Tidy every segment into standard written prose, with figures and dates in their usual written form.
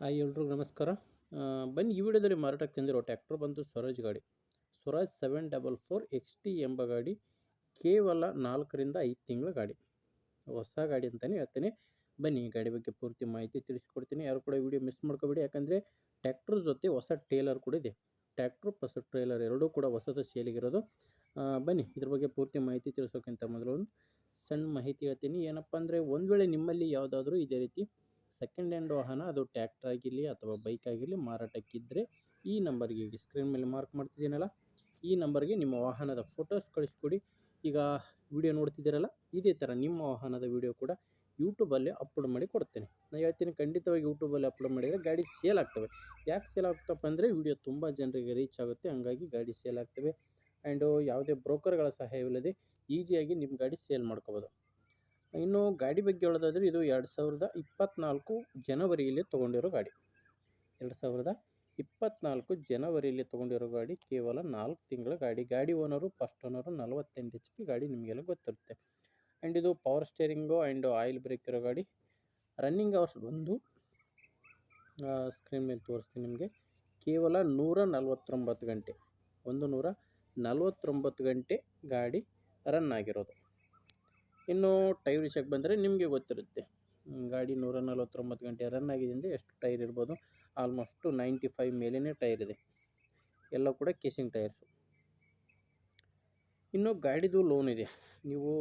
Hi ಎಲ್ರಿಗೂ ನಮಸ್ಕಾರ. ಬನ್ನಿ ಈ ವಿಡಿಯೋದಲ್ಲಿ ಮಾರಾಟಕ್ಕೆ ತಂದಿರೋ ಟ್ರ್ಯಾಕ್ಟರ್ ಬಂದು ಸ್ವರಾಜ್ ಗಾಡಿ. ಸ್ವರಾಜ್ 744 XT ಎಂಬ ಗಾಡಿ ಕೇವಲ 4ರಿಂದ 5 ತಿಂಗಳ ಗಾಡಿ. ಹೊಸ ಗಾಡಿ ಅಂತಲೇ ಹೇಳ್ತೀನಿ. ಬನ್ನಿ ಈ ಗಾಡಿ ಬಗ್ಗೆ ಪೂರ್ತಿ ಮಾಹಿತಿ ತಿಳಿಸ್ಕೊಡ್ತೀನಿ. ಯಾರು ಕೂಡ ವಿಡಿಯೋ ಮಿಸ್ ಮಾಡ್ಕೋಬೇಡಿ, ಯಾಕಂದರೆ ಟ್ರ್ಯಾಕ್ಟರ್ ಜೊತೆ ಹೊಸ ಟೇಲರ್ ಕೂಡ ಇದೆ. ಟ್ರ್ಯಾಕ್ಟ್ರು ಪ್ಲಸ್ ಟ್ರೇಲರ್ ಎರಡೂ ಕೂಡ ಹೊಸದು ಸೇಲಿಗಿರೋದು. ಬನ್ನಿ ಇದ್ರ ಬಗ್ಗೆ ಪೂರ್ತಿ ಮಾಹಿತಿ ತಿಳಿಸೋಕ್ಕಿಂತ ಮೊದಲು ಒಂದು ಸಣ್ಣ ಮಾಹಿತಿ ಹೇಳ್ತೀನಿ. ಏನಪ್ಪ ಅಂದರೆ, ಒಂದು ವೇಳೆ ನಿಮ್ಮಲ್ಲಿ ಯಾವುದಾದ್ರೂ ಇದೇ ರೀತಿ ಸೆಕೆಂಡ್ ಹ್ಯಾಂಡ್ ವಾಹನ, ಅದು ಟ್ರ್ಯಾಕ್ಟರ್ ಆಗಿರಲಿ ಅಥವಾ ಬೈಕ್ ಆಗಿರಲಿ ಮಾರಾಟಕ್ಕಿದ್ದರೆ ಈ ನಂಬರ್ಗೆ, ಸ್ಕ್ರೀನ್ ಮೇಲೆ ಮಾರ್ಕ್ ಮಾಡ್ತಿದ್ದೀನಲ್ಲ ಈ ನಂಬರ್ಗೆ ನಿಮ್ಮ ವಾಹನದ ಫೋಟೋಸ್ ಕಳಿಸ್ಕೊಡಿ. ಈಗ ವಿಡಿಯೋ ನೋಡ್ತಿದ್ದೀರಲ್ಲ, ಇದೇ ಥರ ನಿಮ್ಮ ವಾಹನದ ವಿಡಿಯೋ ಕೂಡ ಯೂಟ್ಯೂಬಲ್ಲಿ ಅಪ್ಲೋಡ್ ಮಾಡಿ ಕೊಡ್ತೇನೆ. ನಾನು ಹೇಳ್ತೀನಿ, ಖಂಡಿತವಾಗಿ ಯೂಟ್ಯೂಬಲ್ಲಿ ಅಪ್ಲೋಡ್ ಮಾಡಿದರೆ ಗಾಡಿ ಸೇಲ್ ಆಗ್ತವೆ. ಯಾಕೆ ಸೇಲ್ ಆಗ್ತಪ್ಪ ಅಂದರೆ, ವಿಡಿಯೋ ತುಂಬ ಜನರಿಗೆ ರೀಚ್ ಆಗುತ್ತೆ, ಹಂಗಾಗಿ ಗಾಡಿ ಸೇಲ್ ಆಗ್ತವೆ. ಆ್ಯಂಡು ಯಾವುದೇ ಬ್ರೋಕರ್ಗಳ ಸಹಾಯವಿಲ್ಲದೆ ಈಸಿಯಾಗಿ ನಿಮ್ಮ ಗಾಡಿ ಸೇಲ್ ಮಾಡ್ಕೋಬೋದು. ಇನ್ನು ಗಾಡಿ ಬಗ್ಗೆ ಹೇಳೋದಾದರೆ, ಇದು 2024 ಜನವರಿಯಲ್ಲಿ ತೊಗೊಂಡಿರೋ ಗಾಡಿ. 2024 ಜನವರಿಯಲ್ಲಿ ತೊಗೊಂಡಿರೋ ಗಾಡಿ, ಕೇವಲ 4 ತಿಂಗಳ ಗಾಡಿ. ಗಾಡಿ ಓನರು ಫಸ್ಟ್ ಓನರು, 48 HP ಗಾಡಿ, ನಿಮಗೆಲ್ಲ ಗೊತ್ತಿರುತ್ತೆ. ಆ್ಯಂಡ್ ಇದು power steering and oil brake ಇರೋ ಗಾಡಿ. ರನ್ನಿಂಗ್ ಅವರ್ಸ್ ಬಂದು ಸ್ಕ್ರೀನ್ ಮೇಲೆ ತೋರಿಸ್ತೀನಿ ನಿಮಗೆ. ಕೇವಲ 149 ಗಂಟೆ, 149 ಗಂಟೆ ಗಾಡಿ ರನ್ ಆಗಿರೋದು. ಇನ್ನು ಟೈರ್ ವಿಷಯಕ್ಕೆ ಬಂದರೆ ನಿಮಗೆ ಗೊತ್ತಿರುತ್ತೆ, ಗಾಡಿ 149 ಗಂಟೆ ರನ್ ಆಗಿದೆ ಅಂದರೆ ಎಷ್ಟು ಟೈರ್ ಇರ್ಬೋದು. ಆಲ್ಮೋಸ್ಟು 95 ಮೇಲೇ ಟೈರ್ ಇದೆ, ಎಲ್ಲ ಕೂಡ ಕೇಸಿಂಗ್ ಟೈರ್ಸು. ಇನ್ನು ಗಾಡಿದು ಲೋನ್ ಇದೆ. ನೀವು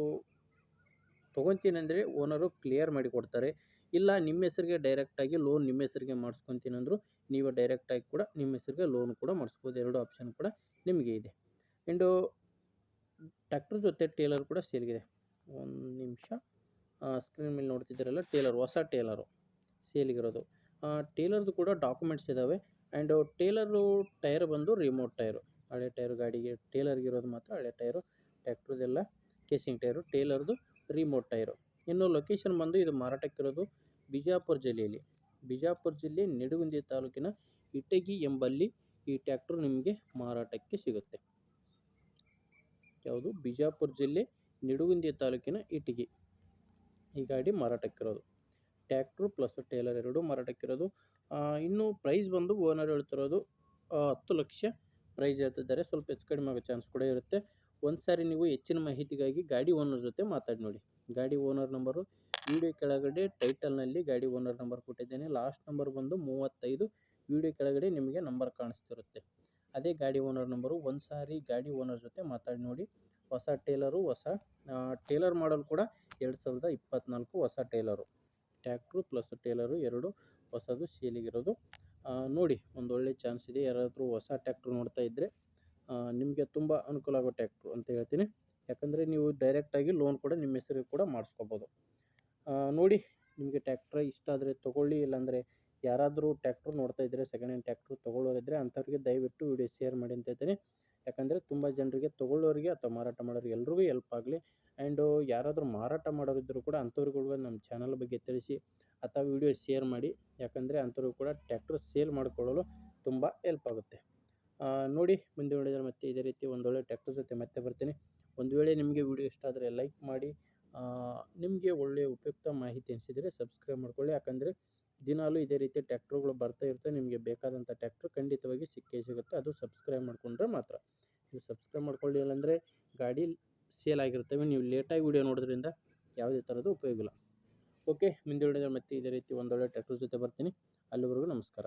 ತೊಗೊತೀನಿ ಅಂದರೆ ಓನರು ಕ್ಲಿಯರ್ ಮಾಡಿ ಕೊಡ್ತಾರೆ. ಇಲ್ಲ ನಿಮ್ಮ ಹೆಸರಿಗೆ ಡೈರೆಕ್ಟಾಗಿ ಲೋನ್ ನಿಮ್ಮ ಹೆಸರಿಗೆ ಮಾಡಿಸ್ಕೊತೀನಿ ಅಂದರು ನೀವು ಡೈರೆಕ್ಟಾಗಿ ಕೂಡ ನಿಮ್ಮ ಹೆಸರಿಗೆ ಲೋನ್ ಕೂಡ ಮಾಡಿಸ್ಬೋದು. ಎರಡು ಆಪ್ಷನ್ ಕೂಡ ನಿಮಗೆ ಇದೆ. ಆ್ಯಂಡು ಟ್ರ್ಯಾಕ್ಟರ್ ಜೊತೆ ಟೇಲರ್ ಕೂಡ ಸೇಲ್ಗಿದೆ. ಒಂದು ನಿಮಿಷ, ಸ್ಕ್ರೀನ್ ಮೇಲೆ ನೋಡ್ತಿದ್ದೀರಲ್ಲ, ಟೇಲರ್, ಹೊಸ ಟೇಲರು ಸೇಲಿಗಿರೋದು. ಟೇಲರ್ದು ಕೂಡ ಡಾಕ್ಯುಮೆಂಟ್ಸ್ ಇದ್ದಾವೆ. ಆ್ಯಂಡು ಟೇಲರು ಟೈರ್ ಬಂದು ರಿಮೋಟ್ ಟೈರು, ಹಳೆ ಟೈರು. ಗಾಡಿಗೆ ಟೇಲರ್ಗಿರೋದು ಮಾತ್ರ ಹಳೆ ಟೈರು, ಟ್ರ್ಯಾಕ್ಟ್ರದೆಲ್ಲ ಕೇಸಿಂಗ್ ಟೈರು. ಟೇಲರ್ದು ರಿಮೋಟ್ ಟೈರು. ಇನ್ನು ಲೊಕೇಶನ್ ಬಂದು ಇದು ಮಾರಾಟಕ್ಕಿರೋದು ಬಿಜಾಪುರ ಜಿಲ್ಲೆಯಲ್ಲಿ. ಬಿಜಾಪುರ ಜಿಲ್ಲೆ ನಿಡಗುಂದಿ ತಾಲೂಕಿನ ಇಟಗಿ ಎಂಬಲ್ಲಿ ಈ ಟ್ರ್ಯಾಕ್ಟ್ರು ನಿಮಗೆ ಮಾರಾಟಕ್ಕೆ ಸಿಗುತ್ತೆ. ಯಾವುದು? ಬಿಜಾಪುರ ಜಿಲ್ಲೆ ನಿಡಗುಂದಿ ತಾಲೂಕಿನ ಇಟಗಿ ಈ ಗಾಡಿ ಮಾರಾಟಕ್ಕಿರೋದು. ಟ್ರ್ಯಾಕ್ಟ್ರು ಪ್ಲಸ್ ಟೇಲರ್ ಎರಡೂ ಮಾರಾಟಕ್ಕಿರೋದು. ಇನ್ನು ಪ್ರೈಸ್ ಬಂದು ಓನರ್ ಹೇಳ್ತಿರೋದು 10 ಲಕ್ಷ ಪ್ರೈಸ್ ಹೇಳ್ತಿದ್ದಾರೆ. ಸ್ವಲ್ಪ ಹೆಚ್ಚು ಕಡಿಮೆ ಆಗೋ ಚಾನ್ಸ್ ಕೂಡ ಇರುತ್ತೆ. ಒಂದು ಸಾರಿ ನೀವು ಹೆಚ್ಚಿನ ಮಾಹಿತಿಗಾಗಿ ಗಾಡಿ ಓನರ್ ಜೊತೆ ಮಾತಾಡಿ ನೋಡಿ. ಗಾಡಿ ಓನರ್ ನಂಬರು ವಿಡಿಯೋ ಕೆಳಗಡೆ ಟೈಟಲ್ನಲ್ಲಿ ಗಾಡಿ ಓನರ್ ನಂಬರ್ ಕೊಟ್ಟಿದ್ದೇನೆ. ಲಾಸ್ಟ್ ನಂಬರ್ ಬಂದು 35. ವಿಡಿಯೋ ಕೆಳಗಡೆ ನಿಮಗೆ ನಂಬರ್ ಕಾಣಿಸ್ತಿರುತ್ತೆ, ಅದೇ ಗಾಡಿ ಓನರ್ ನಂಬರು. ಒಂದು ಸಾರಿ ಗಾಡಿ ಓನರ್ ಜೊತೆ ಮಾತಾಡಿ ನೋಡಿ. ಹೊಸ ಟೇಲರು, ಹೊಸ ಟೇಲರ್ ಮಾಡಲ್ ಕೂಡ 2024 ಹೊಸ ಟೇಲರು. ಟ್ರ್ಯಾಕ್ಟ್ರು ಪ್ಲಸ್ ಟೇಲರು ಎರಡು ಹೊಸದು ಸೇಲಿಗಿರೋದು. ನೋಡಿ, ಒಂದು ಒಳ್ಳೆ ಚಾನ್ಸ್ ಇದೆ. ಯಾರಾದರೂ ಹೊಸ ಟ್ರ್ಯಾಕ್ಟ್ರು ನೋಡ್ತಾ ಇದ್ದರೆ ನಿಮಗೆ ತುಂಬ ಅನುಕೂಲ ಆಗೋ ಟ್ರ್ಯಾಕ್ಟ್ರು ಅಂತ ಹೇಳ್ತೀನಿ. ಯಾಕಂದರೆ ನೀವು ಡೈರೆಕ್ಟಾಗಿ ಲೋನ್ ಕೂಡ ನಿಮ್ಮ ಹೆಸರಿಗೆ ಕೂಡ ಮಾಡಿಸ್ಕೋಬೋದು. ನೋಡಿ, ನಿಮಗೆ ಟ್ರ್ಯಾಕ್ಟ್ರ್ ಇಷ್ಟ ಆದರೆ ತೊಗೊಳ್ಳಿ. ಇಲ್ಲಾಂದರೆ ಯಾರಾದರೂ ಟ್ರ್ಯಾಕ್ಟ್ರು ನೋಡ್ತಾ ಇದ್ದರೆ, ಸೆಕೆಂಡ್ ಹ್ಯಾಂಡ್ ಟ್ರ್ಯಾಕ್ಟ್ರು ತೊಗೊಳ್ಳೋರಿದ್ದರೆ ಅಂಥವ್ರಿಗೆ ದಯವಿಟ್ಟು ವಿಡಿಯೋ ಶೇರ್ ಮಾಡಿ ಅಂತ ಹೇಳ್ತೀನಿ. ಯಾಕಂದರೆ ತುಂಬ ಜನರಿಗೆ, ತೊಗೊಳ್ಳೋರಿಗೆ ಅಥವಾ ಮಾರಾಟ ಮಾಡೋರಿಗೆ ಎಲ್ರಿಗೂ ಹೆಲ್ಪ್ ಆಗಲಿ. ಆ್ಯಂಡು ಯಾರಾದರೂ ಮಾರಾಟ ಮಾಡೋರಿದ್ದರೂ ಕೂಡ ಅಂಥವ್ರಿಗೂ ನಮ್ಮ ಚಾನಲ್ ಬಗ್ಗೆ ತಿಳಿಸಿ ಅಥವಾ ವಿಡಿಯೋ ಶೇರ್ ಮಾಡಿ. ಯಾಕಂದರೆ ಅಂಥವ್ರಿಗೂ ಕೂಡ ಟ್ರ್ಯಾಕ್ಟ್ರು ಸೇಲ್ ಮಾಡಿಕೊಳ್ಳಲು ತುಂಬ ಹೆಲ್ಪ್ ಆಗುತ್ತೆ. ನೋಡಿ, ಮುಂದೆ ನೋಡಿದರೆ ಮತ್ತೆ ಇದೇ ರೀತಿ ಒಂದೊಳ್ಳೆ ಟ್ರ್ಯಾಕ್ಟರ್ ಜೊತೆ ಮತ್ತೆ ಬರ್ತೀನಿ. ಒಂದು ವೇಳೆ ನಿಮಗೆ ವಿಡಿಯೋ ಇಷ್ಟ ಆದರೆ ಲೈಕ್ ಮಾಡಿ. ನಿಮಗೆ ಒಳ್ಳೆಯ ಉಪಯುಕ್ತ ಮಾಹಿತಿ ಅನಿಸಿದರೆ ಸಬ್ಸ್ಕ್ರೈಬ್ ಮಾಡ್ಕೊಳ್ಳಿ. ಯಾಕಂದರೆ ದಿನಾಲೂ ಇದೇ ರೀತಿ ಟ್ರ್ಯಾಕ್ಟರ್ಗಳು ಬರ್ತಾ ಇರ್ತವೆ. ನಿಮಗೆ ಬೇಕಾದಂಥ ಟ್ರ್ಯಾಕ್ಟ್ರು ಖಂಡಿತವಾಗಿ ಸಿಕ್ಕೇ ಸಿಗುತ್ತೆ, ಅದು ಸಬ್ಸ್ಕ್ರೈಬ್ ಮಾಡಿಕೊಂಡ್ರೆ ಮಾತ್ರ. ನೀವು ಸಬ್ಸ್ಕ್ರೈಬ್ ಮಾಡ್ಕೊಳ್ಳಿಲ್ಲ ಅಂದರೆ ಗಾಡಿ ಸೇಲ್ ಆಗಿರ್ತವೆ. ನೀವು ಲೇಟಾಗಿ ವಿಡಿಯೋ ನೋಡೋದ್ರಿಂದ ಯಾವುದೇ ಥರದ ಉಪಯೋಗ ಇಲ್ಲ. ಓಕೆ, ಮುಂದೆ ವಿಡಿಯೋದಲ್ಲಿ ಮತ್ತೆ ಇದೇ ರೀತಿ ಒಂದೊಳ್ಳೆ ಟ್ರ್ಯಾಕ್ಟರ್ ಜೊತೆ ಬರ್ತೀನಿ. ಅಲ್ಲಿವರೆಗೂ ನಮಸ್ಕಾರ.